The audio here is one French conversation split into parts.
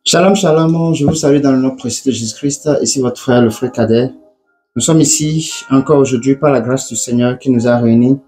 Shalom, shalom, je vous salue dans le nom précieux de Jésus-Christ. Ici votre frère, le frère Kader. Nous sommes ici encore aujourd'hui par la grâce du Seigneur qui nous a réunis.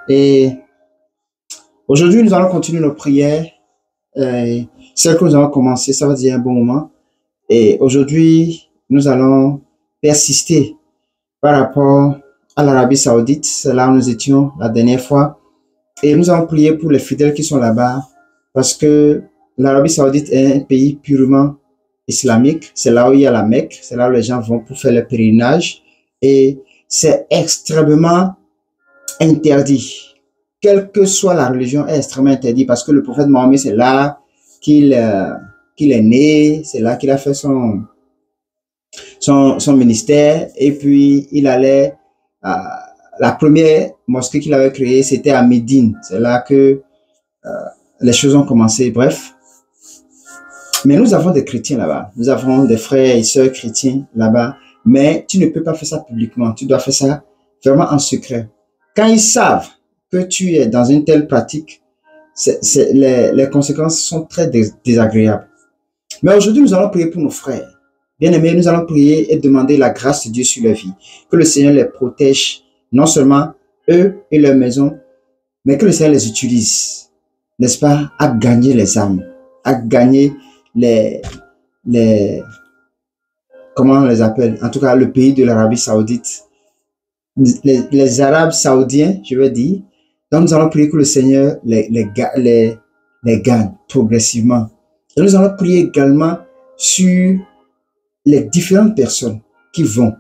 Et aujourd'hui, nous allons continuer nos prières. Celles que nous avons commencé, ça va dire un bon moment. Et aujourd'hui, nous allons persister par rapport à l'Arabie Saoudite. C'est là où nous étions la dernière fois. Et nous allons prier pour les fidèles qui sont là-bas parce que l'Arabie Saoudite est un pays purement islamique. C'est là où il y a la Mecque. C'est là où les gens vont pour faire le pèlerinage. Et c'est extrêmement interdit. Quelle que soit la religion, est extrêmement interdit parce que le prophète Mohammed, c'est là qu'il est né. C'est là qu'il a fait son ministère. Et puis, il allait... la première mosquée qu'il avait créée, c'était à Médine. C'est là que les choses ont commencé. Bref. Mais nous avons des chrétiens là-bas. Nous avons des frères et sœurs chrétiens là-bas. Mais tu ne peux pas faire ça publiquement. Tu dois faire ça vraiment en secret. Quand ils savent que tu es dans une telle pratique, les conséquences sont très désagréables. Mais aujourd'hui, nous allons prier pour nos frères. Bien-aimés, nous allons prier et demander la grâce de Dieu sur leur vie. Que le Seigneur les protège, non seulement eux et leur maison, mais que le Seigneur les utilise, n'est-ce pas, à gagner les âmes, à gagner comment on les appelle, en tout cas le pays de l'Arabie Saoudite, les Arabes saoudiens, je vais dire. Donc nous allons prier que le Seigneur les gagne progressivement. Et nous allons prier également sur les différentes personnes qui vont,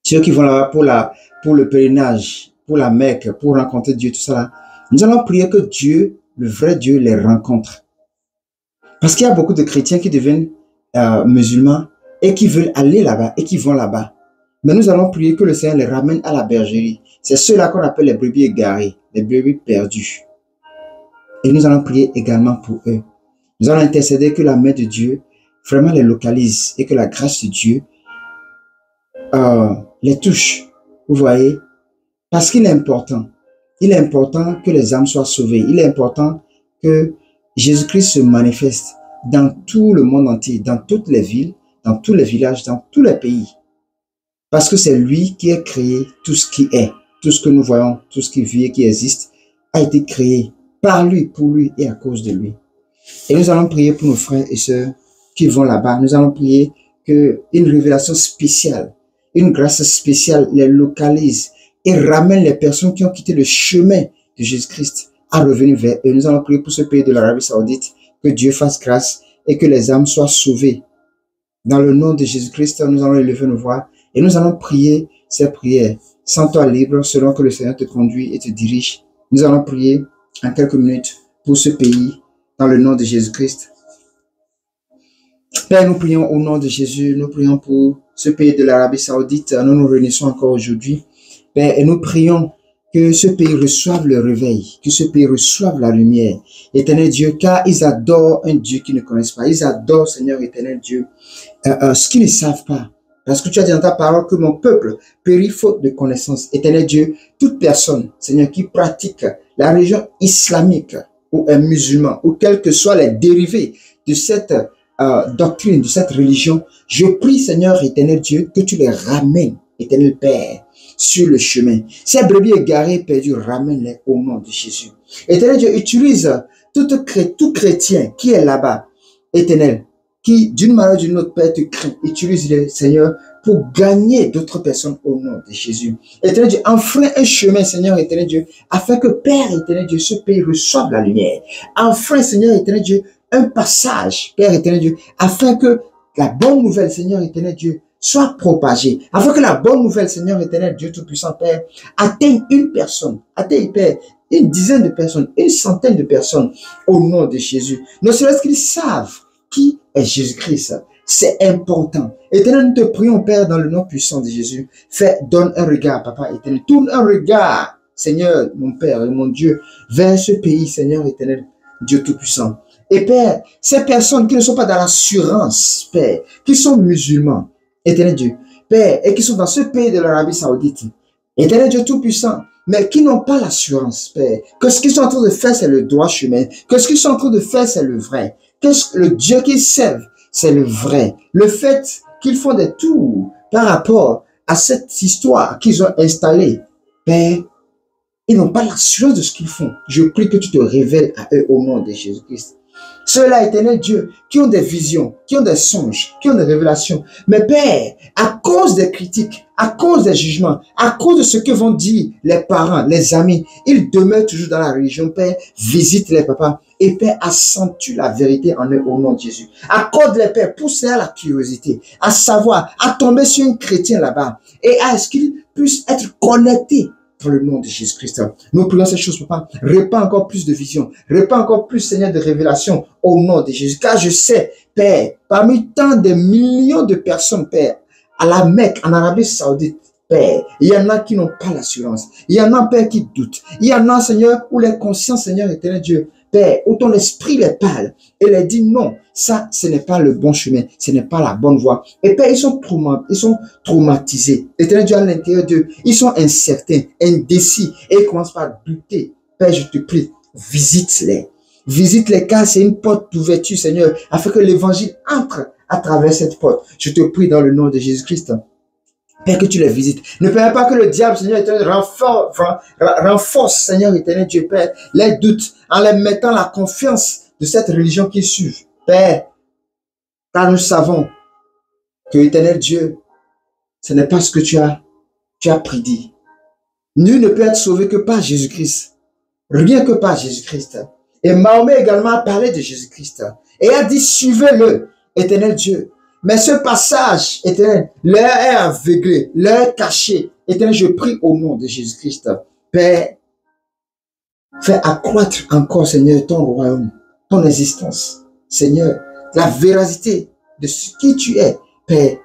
ceux qui vont là pour le pèlerinage, pour la Mecque, pour rencontrer Dieu, tout ça là. Nous allons prier que Dieu, le vrai Dieu, les rencontre. Parce qu'il y a beaucoup de chrétiens qui deviennent musulmans et qui veulent aller là-bas et qui vont là-bas. Mais nous allons prier que le Seigneur les ramène à la bergerie. C'est ceux-là qu'on appelle les brebis égarées, les brebis perdues. Et nous allons prier également pour eux. Nous allons intercéder que la main de Dieu vraiment les localise et que la grâce de Dieu les touche. Vous voyez? Parce qu'il est important. Il est important que les âmes soient sauvées. Il est important que Jésus-Christ se manifeste dans tout le monde entier, dans toutes les villes, dans tous les villages, dans tous les pays. Parce que c'est lui qui a créé tout ce qui est, tout ce que nous voyons, tout ce qui vit et qui existe, a été créé par lui, pour lui et à cause de lui. Et nous allons prier pour nos frères et sœurs qui vont là-bas. Nous allons prier qu'une révélation spéciale, une grâce spéciale les localise et ramène les personnes qui ont quitté le chemin de Jésus-Christ à revenir vers eux. Nous allons prier pour ce pays de l'Arabie Saoudite, que Dieu fasse grâce et que les âmes soient sauvées. Dans le nom de Jésus-Christ, nous allons élever nos voix et nous allons prier ces prières. Sens-toi libre selon que le Seigneur te conduit et te dirige. Nous allons prier en quelques minutes pour ce pays dans le nom de Jésus-Christ. Père, nous prions au nom de Jésus, nous prions pour ce pays de l'Arabie Saoudite. Nous nous réunissons encore aujourd'hui. Père, et nous prions que ce pays reçoive le réveil, que ce pays reçoive la lumière. Éternel Dieu, car ils adorent un Dieu qu'ils ne connaissent pas. Ils adorent, Seigneur éternel Dieu, ce qu'ils ne savent pas. Parce que tu as dit dans ta parole que mon peuple périt faute de connaissance. Éternel Dieu, toute personne, Seigneur, qui pratique la religion islamique ou un musulman, ou quels que soient les dérivés de cette doctrine, de cette religion, je prie, Seigneur éternel Dieu, que tu les ramènes, éternel Père, sur le chemin. Ces brebis égarées perdues, ramène-les au nom de Jésus. Éternel Dieu, utilise tout chrétien qui est là-bas, éternel, qui d'une manière ou d'une autre, Père, te crie, utilise-le, Seigneur, pour gagner d'autres personnes au nom de Jésus. Éternel Dieu, enfreins un chemin, Seigneur, éternel Dieu, afin que, Père, éternel Dieu, ce pays reçoive la lumière. Enfreins, Seigneur, éternel Dieu, un passage, Père, éternel Dieu, afin que la bonne nouvelle, Seigneur, éternel Dieu, soit propagée, afin que la bonne nouvelle, Seigneur éternel, Dieu Tout-Puissant, Père, atteigne une personne, atteigne, Père, une dizaine de personnes, une centaine de personnes, au nom de Jésus. Ne serait-ce qu'ils savent qui est Jésus-Christ. C'est important. Éternel, nous te prions, Père, dans le nom puissant de Jésus. Donne un regard, Papa éternel. Tourne un regard, Seigneur, mon Père et mon Dieu, vers ce pays, Seigneur éternel, Dieu Tout-Puissant. Et Père, ces personnes qui ne sont pas dans l'assurance, Père, qui sont musulmans, éternel Dieu, Père, et qui sont dans ce pays de l'Arabie Saoudite, éternel Dieu Tout-Puissant, mais qui n'ont pas l'assurance, Père, que ce qu'ils sont en train de faire, c'est le droit chemin, que ce qu'ils sont en train de faire, c'est le vrai. que le Dieu qu'ils servent, c'est le vrai. Le fait qu'ils font des tours par rapport à cette histoire qu'ils ont installée, Père, ils n'ont pas l'assurance de ce qu'ils font. Je prie que tu te révèles à eux au nom de Jésus-Christ. Ceux-là, éternel Dieu, qui ont des visions, qui ont des songes, qui ont des révélations. Mais Père, à cause des critiques, à cause des jugements, à cause de ce que vont dire les parents, les amis, ils demeurent toujours dans la religion. Père, visite les papas. Et Père, accentue la vérité en eux au nom de Jésus. Accorde-les, Père, pousse-les à la curiosité, à savoir, à tomber sur un chrétien là-bas. Et à ce qu'ils puissent être connectés dans le nom de Jésus-Christ. Nous prions ces choses, papa. Répands encore plus de vision. Répands encore plus, Seigneur, de révélation au nom de Jésus. Car je sais, Père, parmi tant de millions de personnes, Père, à la Mecque, en Arabie Saoudite, Père, il y en a qui n'ont pas l'assurance. Il y en a, Père, qui doutent. Il y en a, Seigneur, où les consciences, Seigneur, éternel Dieu, Père, où ton esprit les parle et les dit non, ça, ce n'est pas le bon chemin, ce n'est pas la bonne voie. Et Père, ils sont traumatisés. Éternel Dieu, à l'intérieur d'eux, ils sont incertains, indécis et ils commencent par douter. Père, je te prie, visite-les. Visite-les car c'est une porte d'ouverture, Seigneur, afin que l'évangile entre à travers cette porte. Je te prie dans le nom de Jésus-Christ. Père, que tu les visites. Ne permets pas que le diable, Seigneur éternel, renforce, Seigneur éternel Dieu, Père, les doutes en les mettant la confiance de cette religion qu'ils suivent. Père, car nous savons que éternel Dieu, ce n'est pas ce que tu as prédit. Nul ne peut être sauvé que par Jésus-Christ. Rien que par Jésus-Christ. Et Mahomet également a parlé de Jésus-Christ. Et a dit, suivez-le, éternel Dieu. Mais ce passage, éternel, leur est aveuglé, leur est caché. Éternel, je prie au nom de Jésus-Christ. Père, fais accroître encore, Seigneur, ton royaume, ton existence. Seigneur, la véracité de ce qui tu es, Père,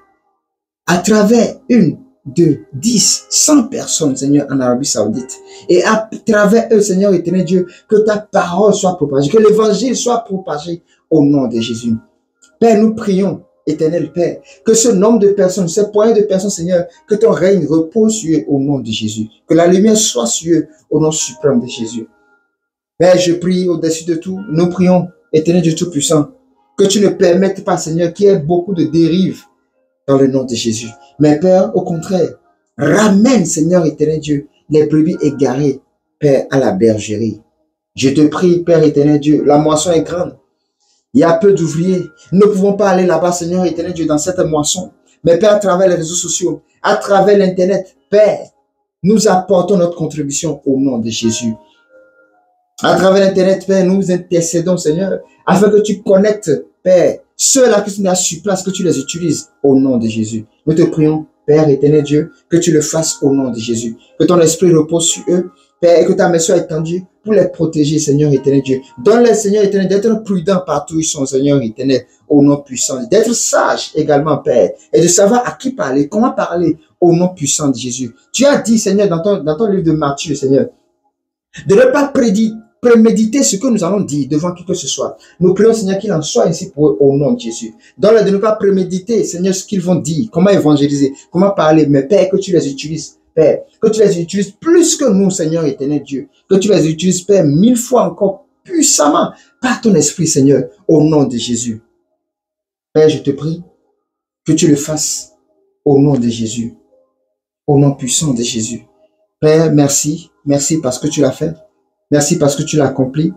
à travers 1, 2, 10, 100 personnes, Seigneur, en Arabie Saoudite. Et à travers eux, Seigneur, éternel Dieu, que ta parole soit propagée, que l'évangile soit propagé au nom de Jésus. Père, nous prions, éternel Père, que ce nombre de personnes, ces poignées de personnes, Seigneur, que ton règne repose sur eux au nom de Jésus. Que la lumière soit sur eux au nom suprême de Jésus. Père, je prie au-dessus de tout, nous prions, éternel Dieu Tout-Puissant, que tu ne permettes pas, Seigneur, qu'il y ait beaucoup de dérives dans le nom de Jésus. Mais Père, au contraire, ramène, Seigneur éternel Dieu, les brebis égarées, Père, à la bergerie. Je te prie, Père éternel Dieu, la moisson est grande. Il y a peu d'ouvriers. Nous ne pouvons pas aller là-bas, Seigneur éternel Dieu, dans cette moisson. Mais Père, à travers les réseaux sociaux, à travers l'Internet, Père, nous apportons notre contribution au nom de Jésus. À travers l'Internet, Père, nous intercédons, Seigneur, afin que tu connectes, Père, ceux-là qui sont là sur place, que tu les utilises au nom de Jésus. Nous te prions, Père éternel Dieu, que tu le fasses au nom de Jésus. Que ton esprit repose sur eux, Père, et que ta main soit étendue pour les protéger, Seigneur éternel Dieu. Donne-les, Seigneur éternel, d'être prudents partout où ils sont, Seigneur éternel, au nom puissant. D'être sages également, Père, et de savoir à qui parler, comment parler au nom puissant de Jésus. Tu as dit, Seigneur, dans ton livre de Matthieu, Seigneur, de ne pas préméditer ce que nous allons dire devant qui que ce soit. Nous prions, Seigneur, qu'il en soit ainsi pour eux au nom de Jésus. Donne-leur de ne pas préméditer, Seigneur, ce qu'ils vont dire, comment évangéliser, comment parler, mais Père, que tu les utilises, Père, que tu les utilises plus que nous, Seigneur éternel Dieu, que tu les utilises, Père, 1000 fois encore puissamment par ton esprit, Seigneur, au nom de Jésus. Père, je te prie que tu le fasses au nom de Jésus, au nom puissant de Jésus. Père, merci, merci parce que tu l'as fait. Merci parce que tu l'as accompli.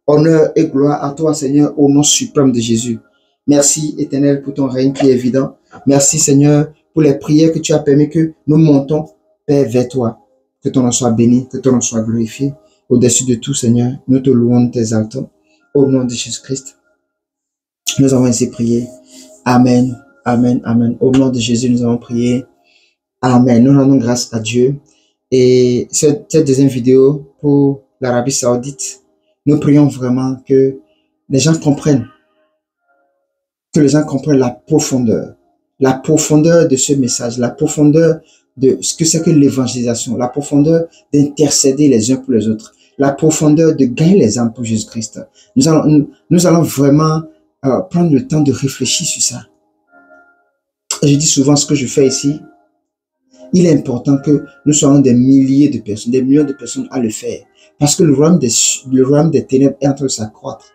Honneur et gloire à toi, Seigneur, au nom suprême de Jésus. Merci, éternel, pour ton règne qui est évident. Merci, Seigneur, pour les prières que tu as permis que nous montons, Père, vers toi. Que ton nom soit béni, que ton nom soit glorifié. Au-dessus de tout, Seigneur, nous te louons, nous t'exaltons. Au nom de Jésus-Christ, nous avons ainsi prié. Amen, amen, amen. Au nom de Jésus, nous avons prié. Amen. Nous rendons grâce à Dieu. Et cette deuxième vidéo pour l'Arabie Saoudite, nous prions vraiment que les gens comprennent la profondeur de ce message, la profondeur de ce que c'est que l'évangélisation, la profondeur d'intercéder les uns pour les autres, la profondeur de gagner les âmes pour Jésus-Christ. Nous allons vraiment prendre le temps de réfléchir sur ça. Je dis souvent ce que je fais ici. Il est important que nous soyons des milliers de personnes, des millions de personnes à le faire. Parce que le royaume des ténèbres est en train de s'accroître.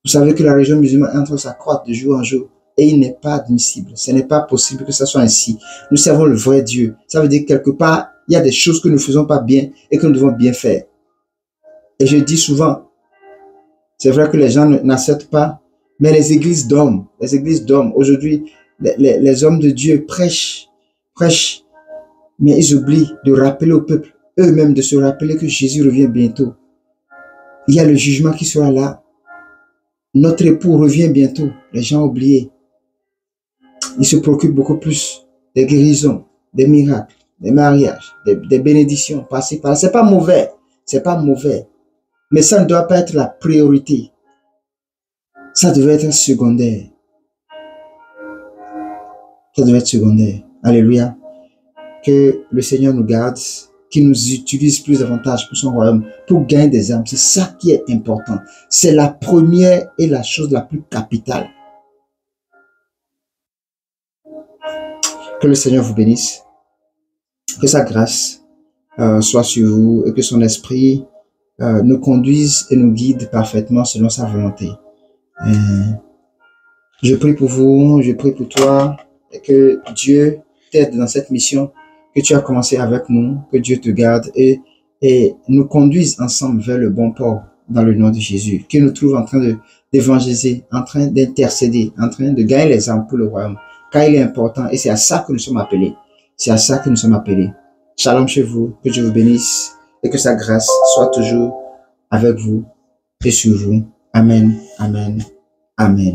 Vous savez que la religion musulmane est en train de s'accroître de jour en jour. Et il n'est pas admissible. Ce n'est pas possible que ça soit ainsi. Nous servons le vrai Dieu. Ça veut dire que quelque part, il y a des choses que nous ne faisons pas bien et que nous devons bien faire. Et je dis souvent, c'est vrai que les gens n'acceptent pas, mais les églises d'hommes, aujourd'hui, les hommes de Dieu prêchent, mais ils oublient de rappeler au peuple, eux-mêmes de se rappeler que Jésus revient bientôt. Il y a le jugement qui sera là. Notre époux revient bientôt. Les gens ont oublié. Ils se préoccupent beaucoup plus des guérisons, des miracles, des mariages, des bénédictions, par-ci, par-là. C'est pas mauvais. C'est pas mauvais. Mais ça ne doit pas être la priorité. Ça devait être secondaire. Ça devait être secondaire. Alléluia. Que le Seigneur nous garde, qu'il nous utilise plus davantage pour son royaume, pour gagner des âmes. C'est ça qui est important. C'est la première et la chose la plus capitale. Que le Seigneur vous bénisse. Que sa grâce soit sur vous et que son esprit nous conduise et nous guide parfaitement selon sa volonté. Je prie pour vous, je prie pour toi, et que Dieu t'aide dans cette mission que tu as commencé avec nous, que Dieu te garde et nous conduise ensemble vers le bon port dans le nom de Jésus, qu'il nous trouve en train d'évangéliser, en train d'intercéder, en train de gagner les âmes pour le royaume, car il est important et c'est à ça que nous sommes appelés. C'est à ça que nous sommes appelés. Shalom chez vous, que Dieu vous bénisse et que sa grâce soit toujours avec vous et sur vous. Amen, amen, amen.